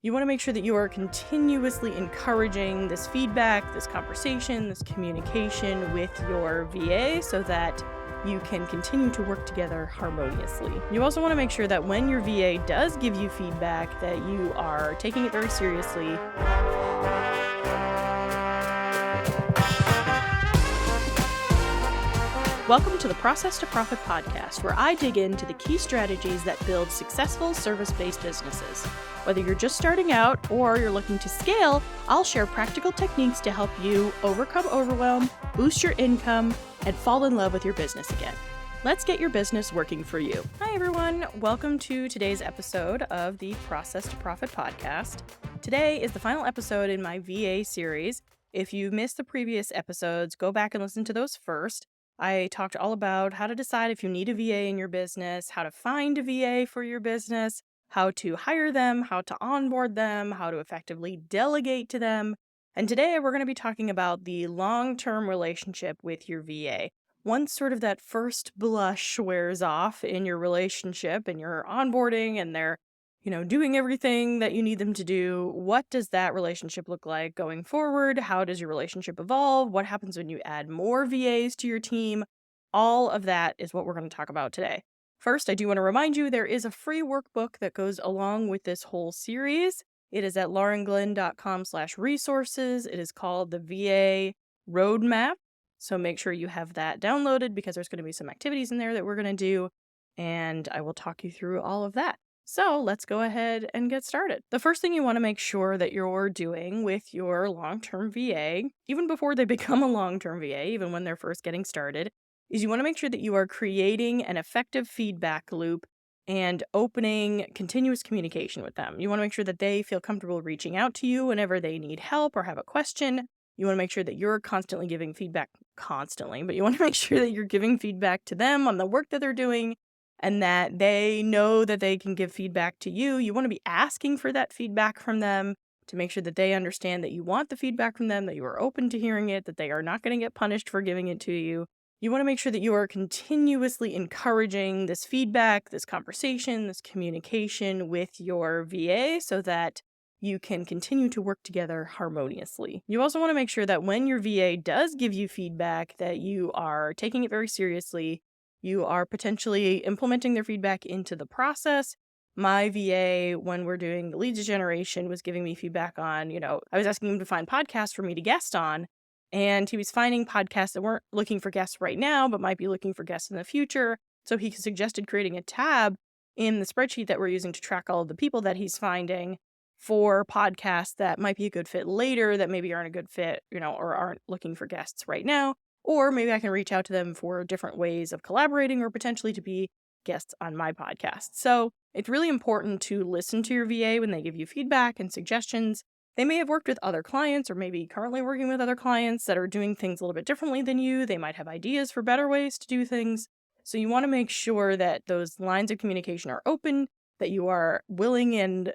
You want to make sure that you are continuously encouraging this feedback, this conversation, this communication with your VA so that you can continue to work together harmoniously. You also want to make sure that when your VA does give you feedback, that you are taking it very seriously. Welcome to the Process to Profit podcast, where I dig into the key strategies that build successful service-based businesses. Whether you're just starting out or you're looking to scale, I'll share practical techniques to help you overcome overwhelm, boost your income, and fall in love with your business again. Let's get your business working for you. Hi, everyone. Welcome to today's episode of the Process to Profit podcast. Today is the final episode in my VA series. If you missed the previous episodes, go back and listen to those first. I talked all about how to decide if you need a VA in your business, how to find a VA for your business, how to hire them, how to onboard them, how to effectively delegate to them. And today we're going to be talking about the long-term relationship with your VA. Once sort of that first blush wears off in your relationship and you're onboarding and they're doing everything that you need them to do, what does that relationship look like going forward? How does your relationship evolve? What happens when you add more VAs to your team? All of that is what we're going to talk about today. First, I do want to remind you there is a free workbook that goes along with this whole series. It is at laurenglenn.com/resources. It is called the VA Roadmap. So make sure you have that downloaded because there's going to be some activities in there that we're going to do, and I will talk you through all of that. So let's go ahead and get started. The first thing you want to make sure that you're doing with your long-term VA, even before they become a long-term VA, even when they're first getting started, is you want to make sure that you are creating an effective feedback loop and opening continuous communication with them. You want to make sure that they feel comfortable reaching out to you whenever they need help or have a question. You want to make sure that you're constantly giving feedback but you want to make sure that you're giving feedback to them on the work that they're doing and that they know that they can give feedback to you. You want to be asking for that feedback from them to make sure that they understand that you want the feedback from them, that you are open to hearing it, that they are not going to get punished for giving it to you. You want to make sure that you are continuously encouraging this feedback, this conversation, this communication with your VA so that you can continue to work together harmoniously. You also want to make sure that when your VA does give you feedback, that you are taking it very seriously. You are potentially implementing their feedback into the process. My VA, when we're doing the leads generation, was giving me feedback on, I was asking him to find podcasts for me to guest on, and he was finding podcasts that weren't looking for guests right now, but might be looking for guests in the future. So he suggested creating a tab in the spreadsheet that we're using to track all of the people that he's finding for podcasts that might be a good fit later, that maybe aren't a good fit, or aren't looking for guests right now. Or maybe I can reach out to them for different ways of collaborating or potentially to be guests on my podcast. So it's really important to listen to your VA when they give you feedback and suggestions. They may have worked with other clients or maybe currently working with other clients that are doing things a little bit differently than you. They might have ideas for better ways to do things. So you want to make sure that those lines of communication are open, that you are willing and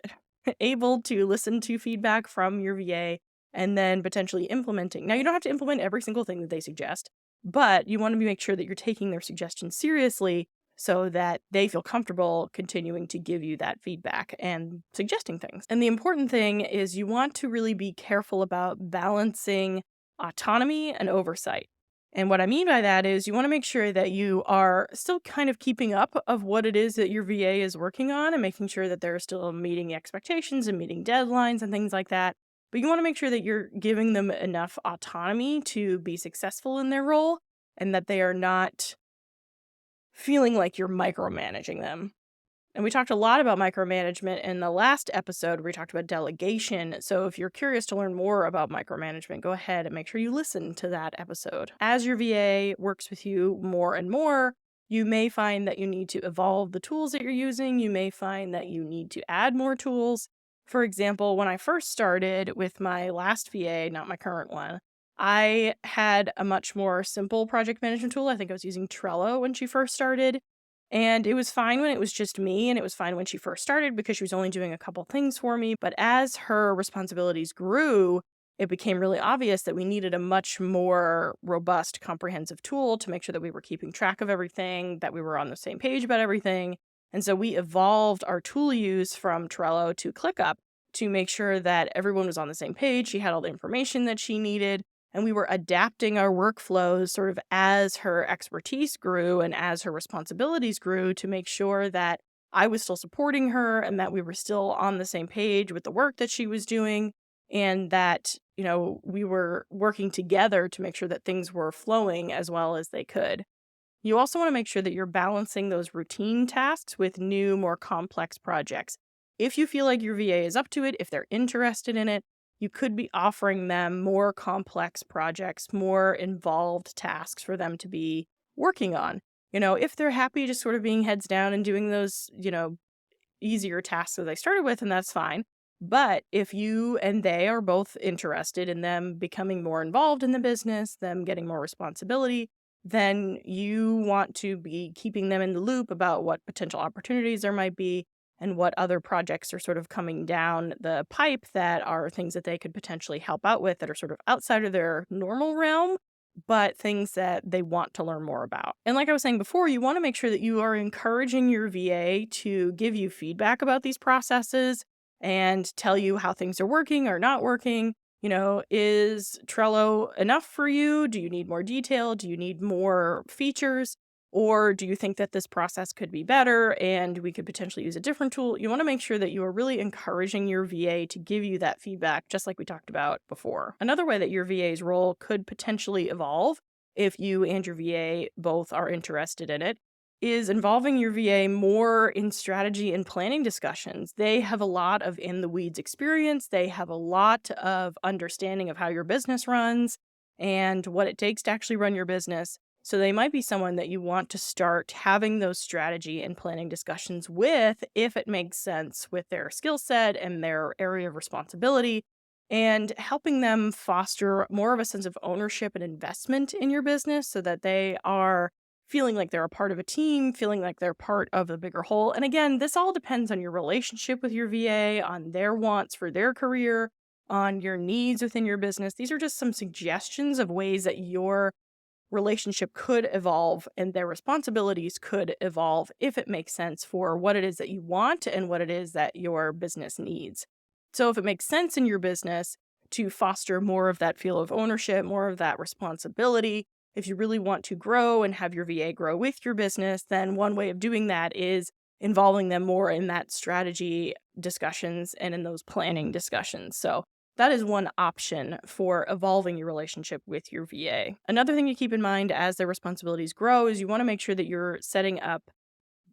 able to listen to feedback from your VA and then potentially implementing. Now, you don't have to implement every single thing that they suggest, but you want to make sure that you're taking their suggestions seriously so that they feel comfortable continuing to give you that feedback and suggesting things. And the important thing is you want to really be careful about balancing autonomy and oversight. And what I mean by that is you want to make sure that you are still kind of keeping up of what it is that your VA is working on and making sure that they're still meeting expectations and meeting deadlines and things like that. But you want to make sure that you're giving them enough autonomy to be successful in their role and that they are not feeling like you're micromanaging them. And we talked a lot about micromanagement in the last episode where we talked about delegation. So if you're curious to learn more about micromanagement, go ahead and make sure you listen to that episode. As your VA works with you more and more, you may find that you need to evolve the tools that you're using. You may find that you need to add more tools. For example, when I first started with my last VA, not my current one, I had a much more simple project management tool. I think I was using Trello when she first started. And it was fine when it was just me, and it was fine when she first started because she was only doing a couple things for me. But as her responsibilities grew, it became really obvious that we needed a much more robust, comprehensive tool to make sure that we were keeping track of everything, that we were on the same page about everything. And so we evolved our tool use from Trello to ClickUp to make sure that everyone was on the same page. She had all the information that she needed, and we were adapting our workflows sort of as her expertise grew and as her responsibilities grew to make sure that I was still supporting her and that we were still on the same page with the work that she was doing, and that, we were working together to make sure that things were flowing as well as they could. You also want to make sure that you're balancing those routine tasks with new, more complex projects. If you feel like your VA is up to it, if they're interested in it, you could be offering them more complex projects, more involved tasks for them to be working on. If they're happy just sort of being heads down and doing those, easier tasks that they started with, and that's fine. But if you and they are both interested in them becoming more involved in the business, them getting more responsibility, then you want to be keeping them in the loop about what potential opportunities there might be and what other projects are sort of coming down the pipe that are things that they could potentially help out with that are sort of outside of their normal realm, but things that they want to learn more about. And like I was saying before, you want to make sure that you are encouraging your VA to give you feedback about these processes and tell you how things are working or not working. Is Trello enough for you? Do you need more detail? Do you need more features? Or do you think that this process could be better and we could potentially use a different tool? You want to make sure that you are really encouraging your VA to give you that feedback, just like we talked about before. Another way that your VA's role could potentially evolve, if you and your VA both are interested in it, is involving your VA more in strategy and planning discussions. They have a lot of in the weeds experience. They have a lot of understanding of how your business runs and what it takes to actually run your business. So they might be someone that you want to start having those strategy and planning discussions with if it makes sense with their skill set and their area of responsibility, and helping them foster more of a sense of ownership and investment in your business so that they are feeling like they're a part of a team, feeling like they're part of a bigger whole. And again, this all depends on your relationship with your VA, on their wants for their career, on your needs within your business. These are just some suggestions of ways that your relationship could evolve and their responsibilities could evolve if it makes sense for what it is that you want and what it is that your business needs. So if it makes sense in your business to foster more of that feel of ownership, more of that responsibility, if you really want to grow and have your VA grow with your business, then one way of doing that is involving them more in that strategy discussions and in those planning discussions. So that is one option for evolving your relationship with your VA. Another thing to keep in mind as their responsibilities grow is you want to make sure that you're setting up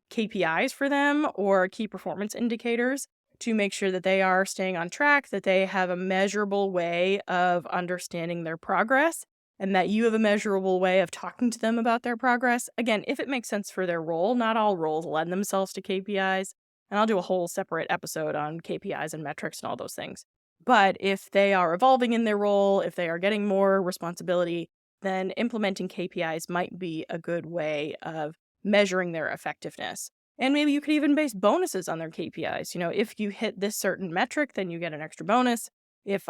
KPIs for them or key performance indicators to make sure that they are staying on track, that they have a measurable way of understanding their progress, and that you have a measurable way of talking to them about their progress. Again, if it makes sense for their role, not all roles lend themselves to KPIs, and I'll do a whole separate episode on KPIs and metrics and all those things. But if they are evolving in their role, if they are getting more responsibility, then implementing KPIs might be a good way of measuring their effectiveness. And maybe you could even base bonuses on their KPIs. If you hit this certain metric, then you get an extra bonus. If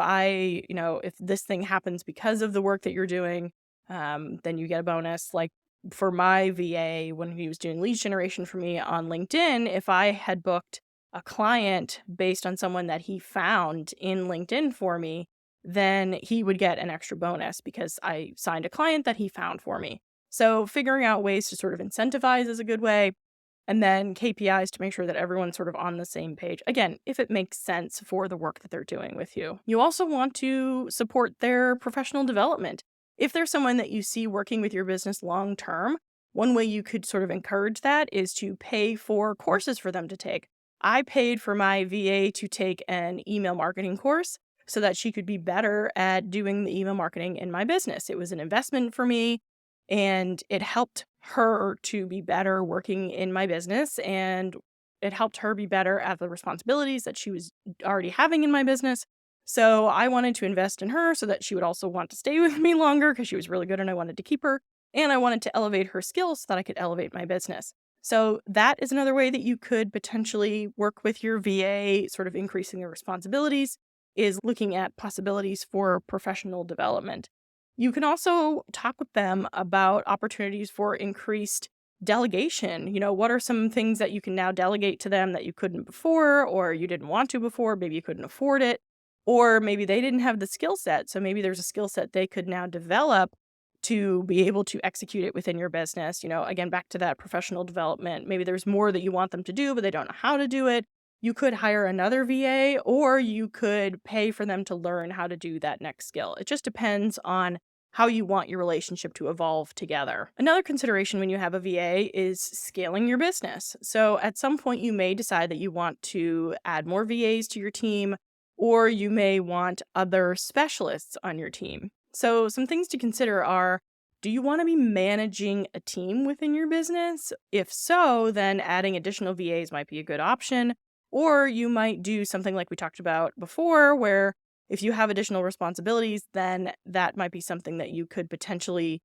this thing happens because of the work that you're doing, then you get a bonus. Like for my VA, when he was doing lead generation for me on LinkedIn, if I had booked a client based on someone that he found in LinkedIn for me, then he would get an extra bonus because I signed a client that he found for me. So figuring out ways to sort of incentivize is a good way. And then KPIs to make sure that everyone's sort of on the same page. Again, if it makes sense for the work that they're doing with you. You also want to support their professional development. If there's someone that you see working with your business long term, one way you could sort of encourage that is to pay for courses for them to take. I paid for my VA to take an email marketing course so that she could be better at doing the email marketing in my business. It was an investment for me, and it helped her to be better working in my business, and it helped her be better at the responsibilities that she was already having in my business. So I wanted to invest in her so that she would also want to stay with me longer because she was really good and I wanted to keep her. And I wanted to elevate her skills so that I could elevate my business. So that is another way that you could potentially work with your VA, sort of increasing their responsibilities, is looking at possibilities for professional development. You can also talk with them about opportunities for increased delegation. What are some things that you can now delegate to them that you couldn't before, or you didn't want to before? Maybe you couldn't afford it, or maybe they didn't have the skill set. So maybe there's a skill set they could now develop to be able to execute it within your business. Again, back to that professional development. Maybe there's more that you want them to do, but they don't know how to do it. You could hire another VA, or you could pay for them to learn how to do that next skill. It just depends on how you want your relationship to evolve together. Another consideration when you have a VA is scaling your business. So at some point, you may decide that you want to add more VAs to your team, or you may want other specialists on your team. So some things to consider are, do you want to be managing a team within your business? If so, then adding additional VAs might be a good option. Or you might do something like we talked about before, where if you have additional responsibilities, then that might be something that you could potentially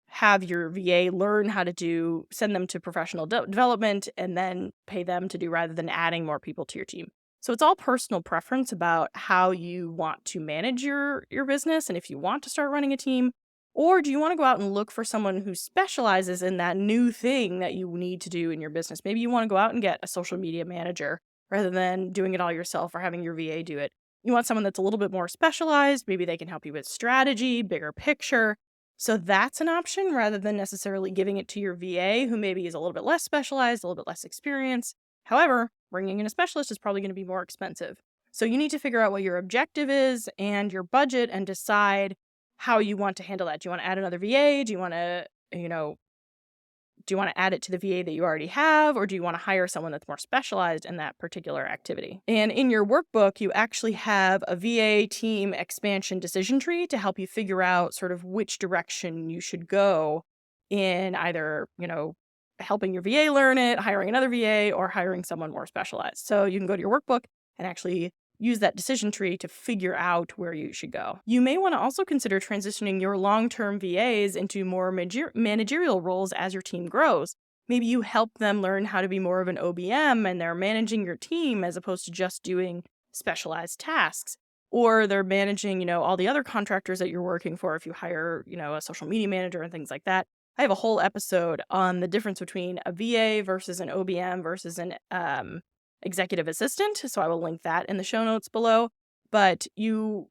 have your VA learn how to do, send them to professional development, and then pay them to do, rather than adding more people to your team. So it's all personal preference about how you want to manage your business, and if you want to start running a team, or do you want to go out and look for someone who specializes in that new thing that you need to do in your business? Maybe you want to go out and get a social media manager rather than doing it all yourself or having your VA do it. You want someone that's a little bit more specialized. Maybe they can help you with strategy, bigger picture. So that's an option rather than necessarily giving it to your VA, who maybe is a little bit less specialized, a little bit less experienced. However, bringing in a specialist is probably going to be more expensive. So you need to figure out what your objective is and your budget and decide how you want to handle that. Do you want to add another VA? Do you want to, add it to the VA that you already have, or do you want to hire someone that's more specialized in that particular activity? And in your workbook, you actually have a VA team expansion decision tree to help you figure out sort of which direction you should go in either, helping your VA learn it, hiring another VA, or hiring someone more specialized. So you can go to your workbook and actually use that decision tree to figure out where you should go. You may want to also consider transitioning your long-term VAs into more managerial roles as your team grows. Maybe you help them learn how to be more of an OBM and they're managing your team as opposed to just doing specialized tasks. Or they're managing, all the other contractors that you're working for if you hire, a social media manager and things like that. I have a whole episode on the difference between a VA versus an OBM versus an executive assistant, so I will link that in the show notes below. But you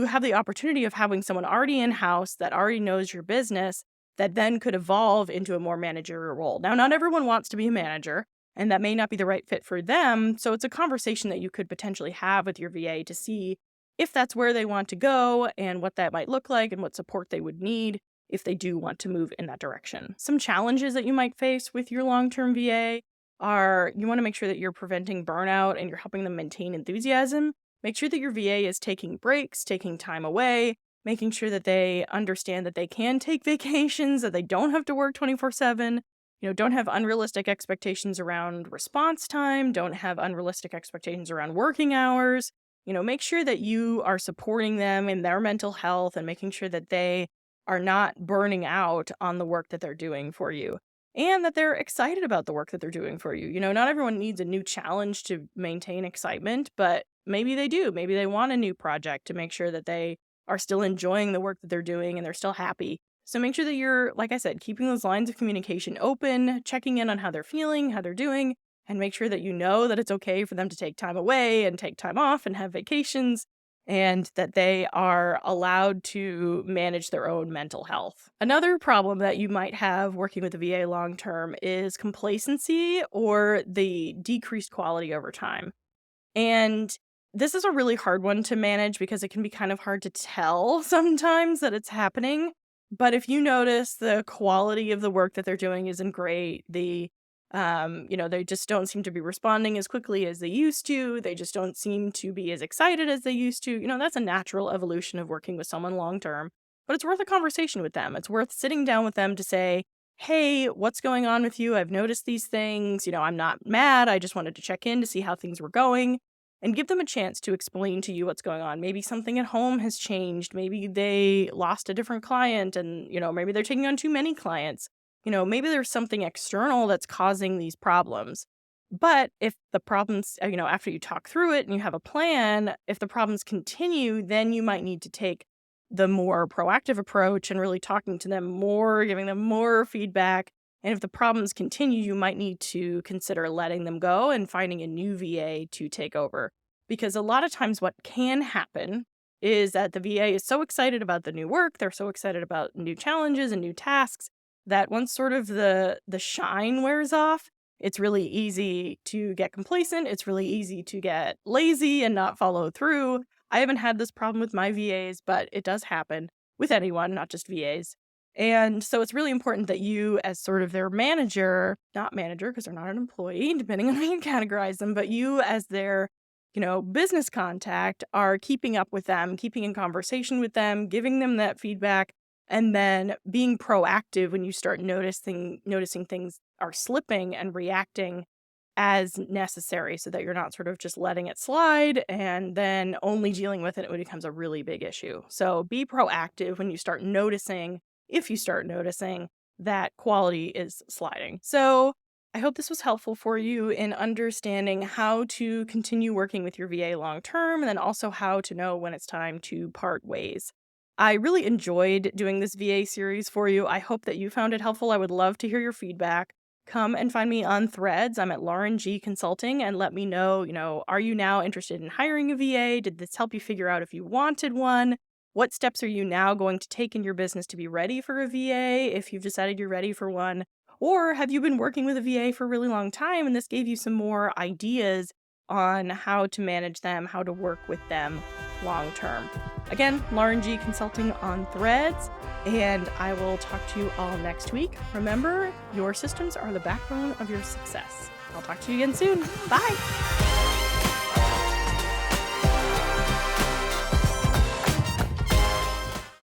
have the opportunity of having someone already in-house that already knows your business that then could evolve into a more managerial role. Now, not everyone wants to be a manager, and that may not be the right fit for them, so it's a conversation that you could potentially have with your VA to see if that's where they want to go and what that might look like and what support they would need if they do want to move in that direction. Some challenges that you might face with your long-term VA are, you want to make sure that you're preventing burnout and you're helping them maintain enthusiasm. Make sure that your VA is taking breaks, taking time away, making sure that they understand that they can take vacations, that they don't have to work 24/7. Don't have unrealistic expectations around response time, don't have unrealistic expectations around working hours. Make sure that you are supporting them in their mental health and making sure that they are not burning out on the work that they're doing for you. And that they're excited about the work that they're doing for you. Not everyone needs a new challenge to maintain excitement, but maybe they do. Maybe they want a new project to make sure that they are still enjoying the work that they're doing and they're still happy. So make sure that you're, like I said, keeping those lines of communication open, checking in on how they're feeling, how they're doing, and make sure that you know that it's okay for them to take time away and take time off and have vacations, and that they are allowed to manage their own mental health. Another problem that you might have working with the VA long term is complacency or the decreased quality over time. And this is a really hard one to manage because it can be kind of hard to tell sometimes that it's happening. But if you notice the quality of the work that they're doing isn't great, they just don't seem to be responding as quickly as they used to. They just don't seem to be as excited as they used to. That's a natural evolution of working with someone long term, but it's worth a conversation with them. It's worth sitting down with them to say, hey, what's going on with you? I've noticed these things. I'm not mad. I just wanted to check in to see how things were going and give them a chance to explain to you what's going on. Maybe something at home has changed. Maybe they lost a different client and, maybe they're taking on too many clients. Maybe there's something external that's causing these problems. But if the problems, after you talk through it and you have a plan, if the problems continue, then you might need to take the more proactive approach and really talking to them more, giving them more feedback, And if the problems continue, you might need to consider letting them go and finding a new VA to take over. Because a lot of times what can happen is that the VA is so excited about the new work, they're so excited about new challenges and new tasks that once sort of the shine wears off, it's really easy to get complacent. It's really easy to get lazy and not follow through. I haven't had this problem with my VAs, but it does happen with anyone, not just VAs. And so it's really important that you, as sort of their manager, not manager because they're not an employee, depending on how you categorize them, but you as their business contact are keeping up with them, keeping in conversation with them, giving them that feedback, and then being proactive when you start noticing things are slipping and reacting as necessary so that you're not sort of just letting it slide and then only dealing with it when it becomes a really big issue. So be proactive when you start noticing, if you start noticing that quality is sliding. So I hope this was helpful for you in understanding how to continue working with your VA long term and then also how to know when it's time to part ways. I really enjoyed doing this VA series for you. I hope that you found it helpful. I would love to hear your feedback. Come and find me on Threads. I'm at Lauren G Consulting, and let me know, are you now interested in hiring a VA? Did this help you figure out if you wanted one? What steps are you now going to take in your business to be ready for a VA if you've decided you're ready for one? Or have you been working with a VA for a really long time and this gave you some more ideas on how to manage them, how to work with them long term? Again, Lauren G Consulting on Threads, and I will talk to you all next week. Remember, your systems are the backbone of your success. I'll talk to you again soon. Bye.